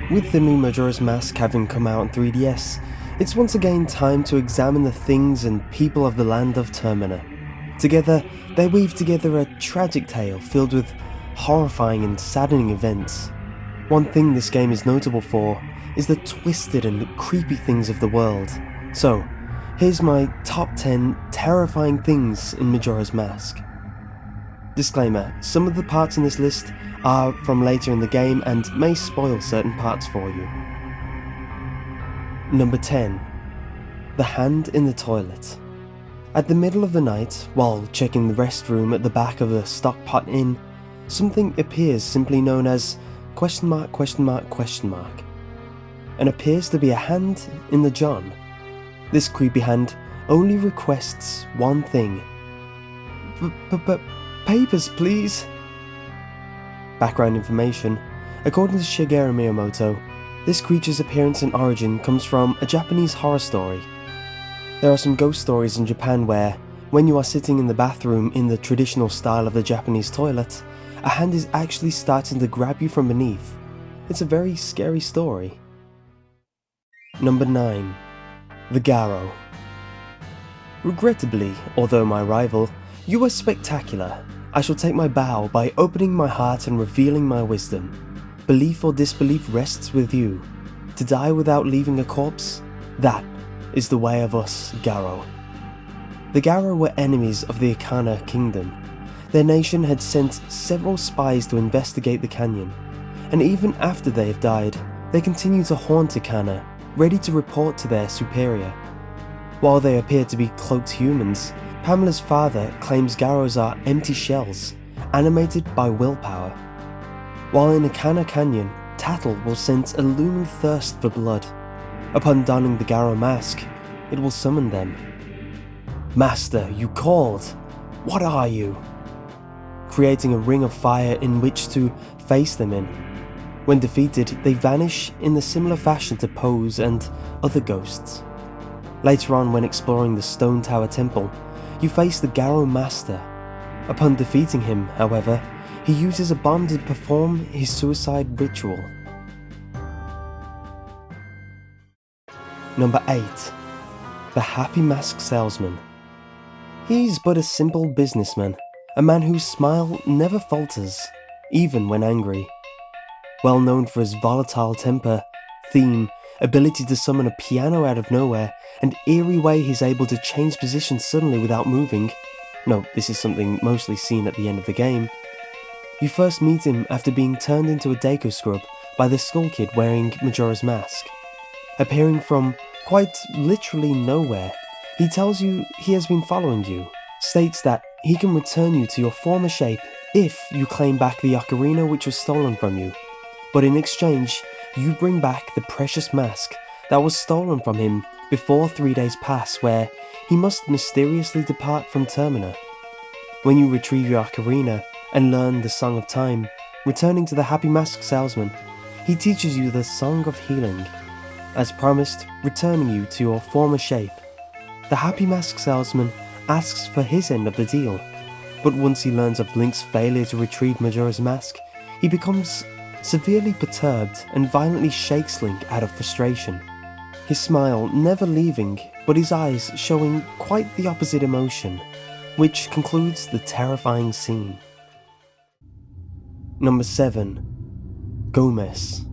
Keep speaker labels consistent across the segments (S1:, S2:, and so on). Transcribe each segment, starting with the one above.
S1: With the new Majora's Mask having come out on 3DS, it's once again time to examine the things and people of the land of Termina. Together, they weave together a tragic tale filled with horrifying and saddening events. One thing this game is notable for is the twisted and creepy things of the world. So, here's my top 10 terrifying things in Majora's Mask. Disclaimer, some of the parts in this list are from later in the game and may spoil certain parts for you. Number 10. The Hand in the Toilet. At the middle of the night, while checking the restroom at the back of the Stockpot Inn, something appears simply known as ... and appears to be a hand in the John. This creepy hand only requests one thing. Papers, please. Background information. According to Shigeru Miyamoto, this creature's appearance and origin comes from a Japanese horror story. There are some ghost stories in Japan where, when you are sitting in the bathroom in the traditional style of the Japanese toilet, a hand is actually starting to grab you from beneath. It's a very scary story. Number 9. The Gallo. Regrettably, although my rival, you are spectacular. I shall take my bow by opening my heart and revealing my wisdom. Belief or disbelief rests with you. To die without leaving a corpse? That is the way of us, Gallo. The Gallo were enemies of the Ikana kingdom. Their nation had sent several spies to investigate the canyon, and even after they have died, they continue to haunt Ikana, ready to report to their superior. While they appear to be cloaked humans, Pamela's father claims Gallos are empty shells, animated by willpower. While in Ikana Canyon, Tattle will sense a looming thirst for blood. Upon donning the Gallo mask, it will summon them. Master, you called! What are you? Creating a ring of fire in which to face them in. When defeated, they vanish in the similar fashion to Pose and other ghosts. Later on, when exploring the Stone Tower Temple, you face the Gallo Master. Upon defeating him, however, he uses a bomb to perform his suicide ritual. Number 8. The Happy Mask Salesman. He's but a simple businessman, a man whose smile never falters, even when angry. Well known for his volatile temper, theme, ability to summon a piano out of nowhere, and eerie way he's able to change position suddenly without moving. No, this is something mostly seen at the end of the game. You first meet him after being turned into a Deku scrub by the Skull Kid wearing Majora's Mask. Appearing from quite literally nowhere, he tells you he has been following you, states that he can return you to your former shape if you claim back the ocarina which was stolen from you, but in exchange, you bring back the precious mask that was stolen from him before 3 days pass, where he must mysteriously depart from Termina. When you retrieve your ocarina and learn the Song of Time, returning to the Happy Mask Salesman, he teaches you the Song of Healing, as promised, returning you to your former shape. The Happy Mask Salesman asks for his end of the deal, but once he learns of Link's failure to retrieve Majora's Mask, he becomes severely perturbed and violently shakes Link out of frustration. His smile never leaving, but his eyes showing quite the opposite emotion, which concludes the terrifying scene. Number 7. Gomez.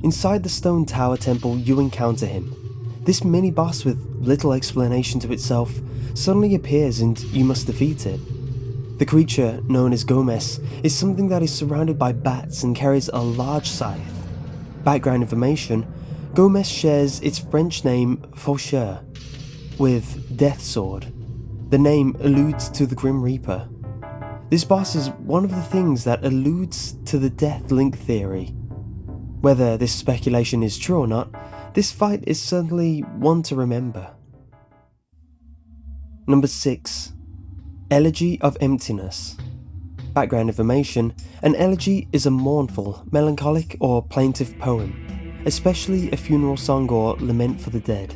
S1: Inside the Stone Tower Temple you encounter him. This mini-boss with little explanation to itself suddenly appears and you must defeat it. The creature, known as Gomez, is something that is surrounded by bats and carries a large scythe. Background information: Gomez shares its French name Faucheur with Death Sword. The name alludes to the Grim Reaper. This boss is one of the things that alludes to the Death Link theory. Whether this speculation is true or not, this fight is certainly one to remember. Number 6. Elegy of Emptiness. Background information: an elegy is a mournful, melancholic or plaintive poem, especially a funeral song or lament for the dead.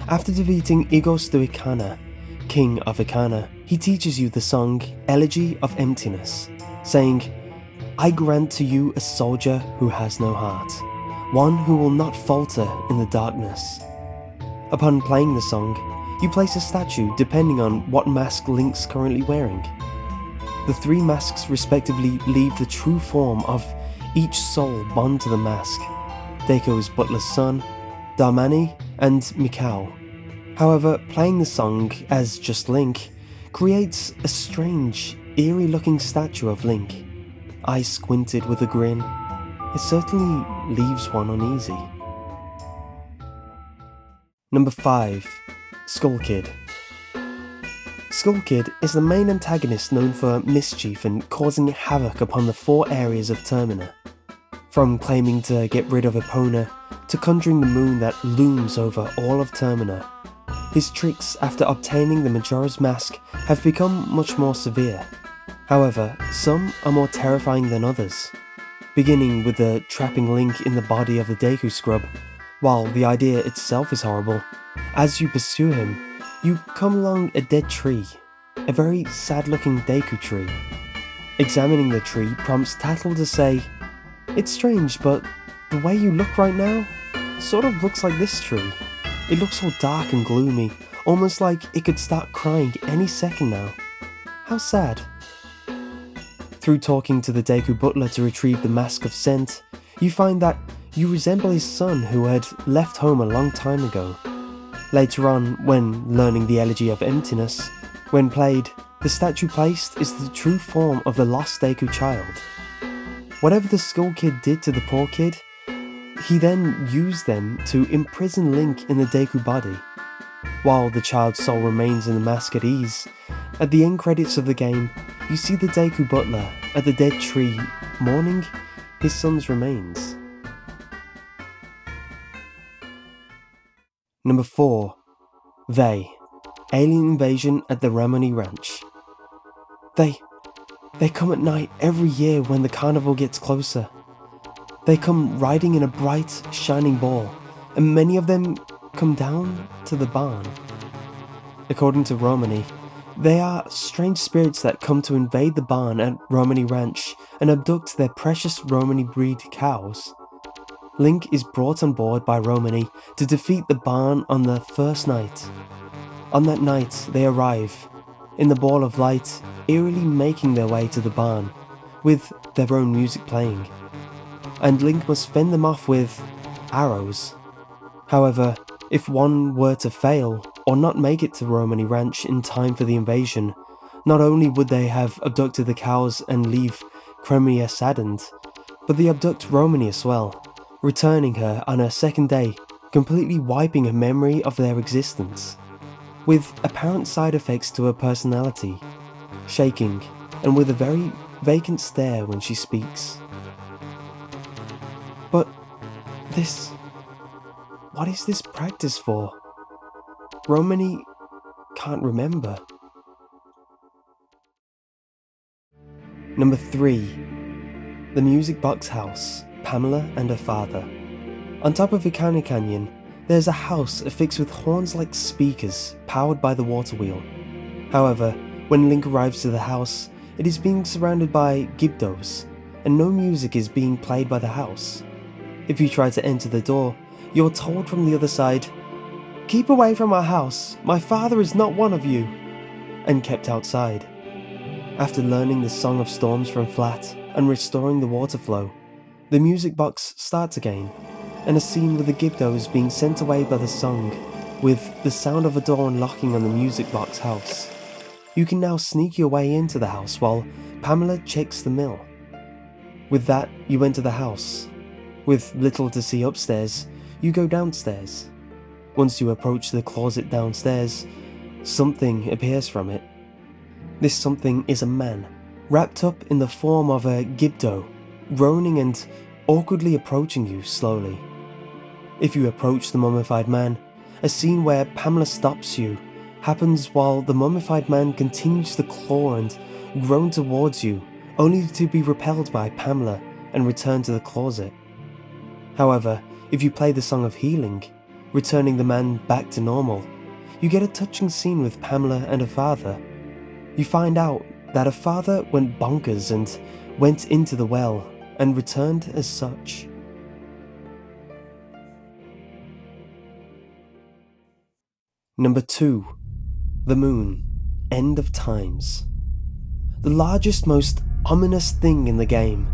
S1: After defeating Igos de Ikana, king of Ikana, he teaches you the song Elegy of Emptiness, saying, "I grant to you a soldier who has no heart. one who will not falter in the darkness. Upon playing the song, you place a statue depending on what mask Link's currently wearing. The three masks respectively leave the true form of each soul bond to the mask: Deko's butler's son, Darmani, and Mikau. However, playing the song as just Link creates a strange, eerie-looking statue of Link, eyes squinted with a grin. It certainly leaves one uneasy. Number 5. Skull Kid. Skull Kid is the main antagonist known for mischief and causing havoc upon the 4 areas of Termina. From claiming to get rid of Epona, to conjuring the moon that looms over all of Termina, his tricks after obtaining the Majora's mask have become much more severe. However, some are more terrifying than others, beginning with the trapping Link in the body of the Deku Scrub. While the idea itself is horrible, as you pursue him, you come along a dead tree, a very sad-looking Deku tree. Examining the tree prompts Tattle to say, "It's strange, but the way you look right now sort of looks like this tree. It looks so dark and gloomy, almost like it could start crying any second now. How sad." Through talking to the Deku butler to retrieve the Mask of Scent, you find that you resemble his son who had left home a long time ago. Later on, when learning the Elegy of Emptiness, when played, the statue placed is the true form of the lost Deku child. Whatever the Skull Kid did to the poor kid, he then used them to imprison Link in the Deku body. While the child's soul remains in the mask at ease, at the end credits of the game, you see the Deku butler at the dead tree mourning his son's remains. Number 4. They. Alien invasion at the Ramoni Ranch. They come at night every year when the carnival gets closer. They come riding in a bright, shining ball, and many of them come down to the barn. According to Romani, they are strange spirits that come to invade the barn at Romani Ranch and abduct their precious Romani breed cows. Link is brought on board by Romani to defeat the barn on the first night. On that night, they arrive, in the ball of light, eerily making their way to the barn, with their own music playing. And Link must fend them off with arrows. However, if one were to fail, or not make it to Romani Ranch in time for the invasion, not only would they have abducted the cows and leave Cremia saddened, but they abduct Romani as well, returning her on her second day, completely wiping her memory of their existence, with apparent side effects to her personality, shaking, and with a very vacant stare when she speaks. But what is this practice for? Romani can't remember. Number 3. The Music Box House, Pamela and her father. On top of Ikani Canyon, there's a house affixed with horns like speakers, powered by the water wheel. However, when Link arrives to the house, it is being surrounded by Gibdos, and no music is being played by the house. If you try to enter the door, you're told from the other side, "Keep away from our house, my father is not one of you," and kept outside. After learning the Song of Storms from Flat and restoring the water flow, the music box starts again, and a scene with the Gibdos being sent away by the song, with the sound of a door unlocking on the music box house. You can now sneak your way into the house while Pamela checks the mill. With that, you enter the house. With little to see upstairs, you go downstairs. Once you approach the closet downstairs, something appears from it. This something is a man, wrapped up in the form of a Gibdo, groaning and awkwardly approaching you slowly. If you approach the mummified man, a scene where Pamela stops you happens while the mummified man continues to claw and groan towards you, only to be repelled by Pamela and return to the closet. However, if you play the Song of Healing, returning the man back to normal, you get a touching scene with Pamela and her father. You find out that her father went bonkers and went into the well and returned as such. Number 2. The Moon, End of Times. The largest, most ominous thing in the game,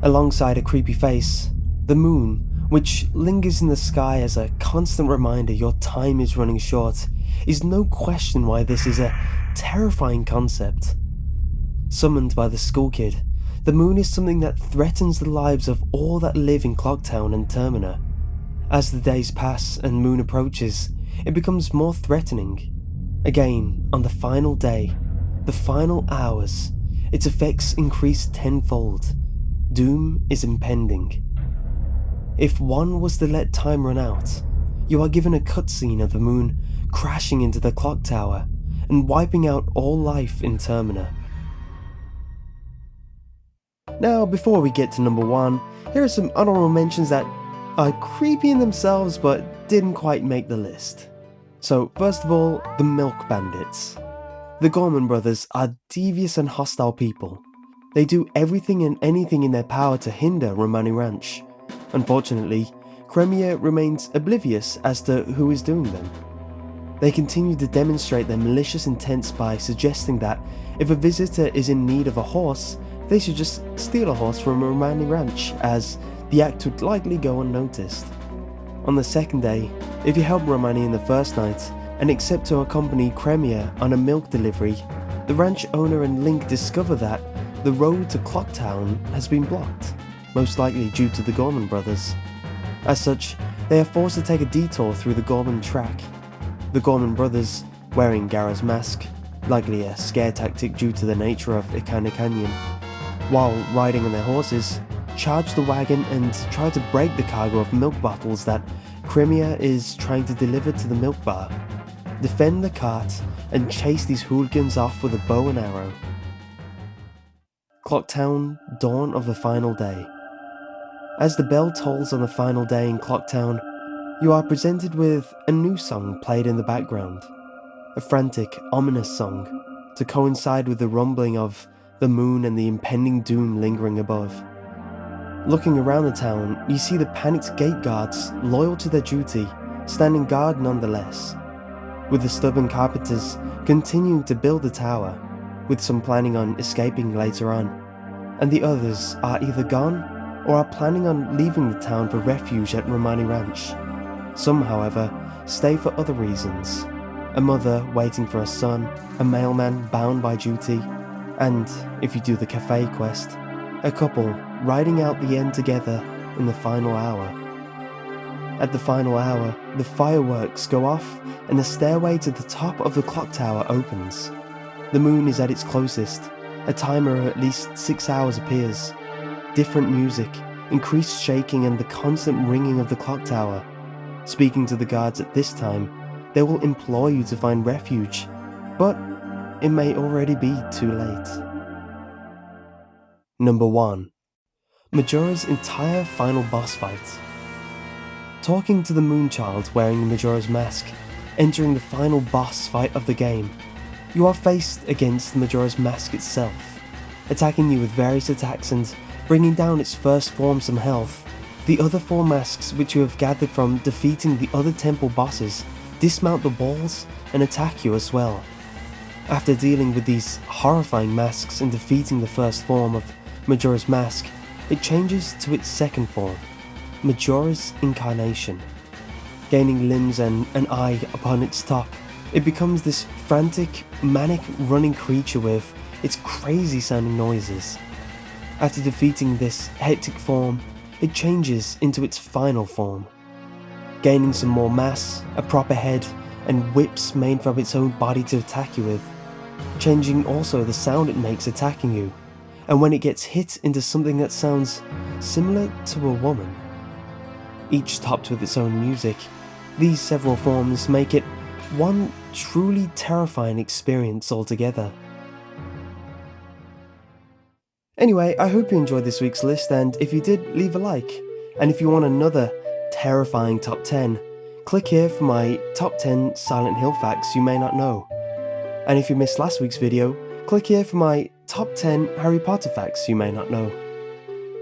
S1: alongside a creepy face, the moon, which lingers in the sky as a constant reminder your time is running short, is no question why this is a terrifying concept. Summoned by the school kid, the moon is something that threatens the lives of all that live in Clocktown and Termina. As the days pass and moon approaches, it becomes more threatening. Again, on the final day, the final hours, its effects increase tenfold. Doom is impending. If one was to let time run out, you are given a cutscene of the moon crashing into the clock tower and wiping out all life in Termina. Now, before we get to number 1, here are some honorable mentions that are creepy in themselves but didn't quite make the list. So, first of all, the Milk Bandits. The Gorman brothers are devious and hostile people. They do everything and anything in their power to hinder Romani Ranch. Unfortunately, Cremia remains oblivious as to who is doing them. They continue to demonstrate their malicious intents by suggesting that if a visitor is in need of a horse, they should just steal a horse from Romani Ranch, as the act would likely go unnoticed. On the second day, if you help Romani in the first night and accept to accompany Cremia on a milk delivery, the ranch owner and Link discover that the road to Clocktown has been blocked, most likely due to the Gorman brothers. As such, they are forced to take a detour through the Gorman track. The Gorman brothers, wearing Gara's mask, likely a scare tactic due to the nature of Ikana Canyon, while riding on their horses, charge the wagon and try to break the cargo of milk bottles that Cremia is trying to deliver to the milk bar, defend the cart, and chase these hooligans off with a bow and arrow. Clocktown, Dawn of the Final Day. As the bell tolls on the final day in Clocktown, you are presented with a new song played in the background. A frantic, ominous song, to coincide with the rumbling of the moon and the impending doom lingering above. Looking around the town, you see the panicked gate guards, loyal to their duty, standing guard nonetheless, with the stubborn carpenters continuing to build the tower, with some planning on escaping later on, and the others are either gone or are planning on leaving the town for refuge at Romani Ranch. Some, however, stay for other reasons. A mother waiting for a son, a mailman bound by duty, and, if you do the cafe quest, a couple riding out the end together in the final hour. At the final hour, the fireworks go off and the stairway to the top of the clock tower opens. The moon is at its closest. A timer of at least 6 hours appears. Different music, increased shaking and the constant ringing of the clock tower. Speaking to the guards at this time, they will implore you to find refuge, but it may already be too late. Number 1. Majora's entire final boss fight. Talking to the Moonchild wearing Majora's mask, entering the final boss fight of the game, you are faced against Majora's mask itself, attacking you with various attacks and bringing down its first form some health. The other 4 masks which you have gathered from defeating the other temple bosses dismount the walls and attack you as well. After dealing with these horrifying masks and defeating the first form of Majora's mask, it changes to its second form, Majora's incarnation. Gaining limbs and an eye upon its top, it becomes this frantic, manic running creature with its crazy sounding noises. After defeating this hectic form, it changes into its final form, gaining some more mass, a proper head, and whips made from its own body to attack you with, changing also the sound it makes attacking you, and when it gets hit into something that sounds similar to a woman. Each topped with its own music, these several forms make it one truly terrifying experience altogether. Anyway, I hope you enjoyed this week's list, and if you did, leave a like. And if you want another terrifying top 10, click here for my top 10 Silent Hill facts you may not know. And if you missed last week's video, click here for my top 10 Harry Potter facts you may not know.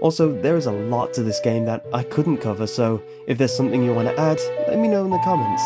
S1: Also, there is a lot to this game that I couldn't cover, so if there's something you want to add, let me know in the comments.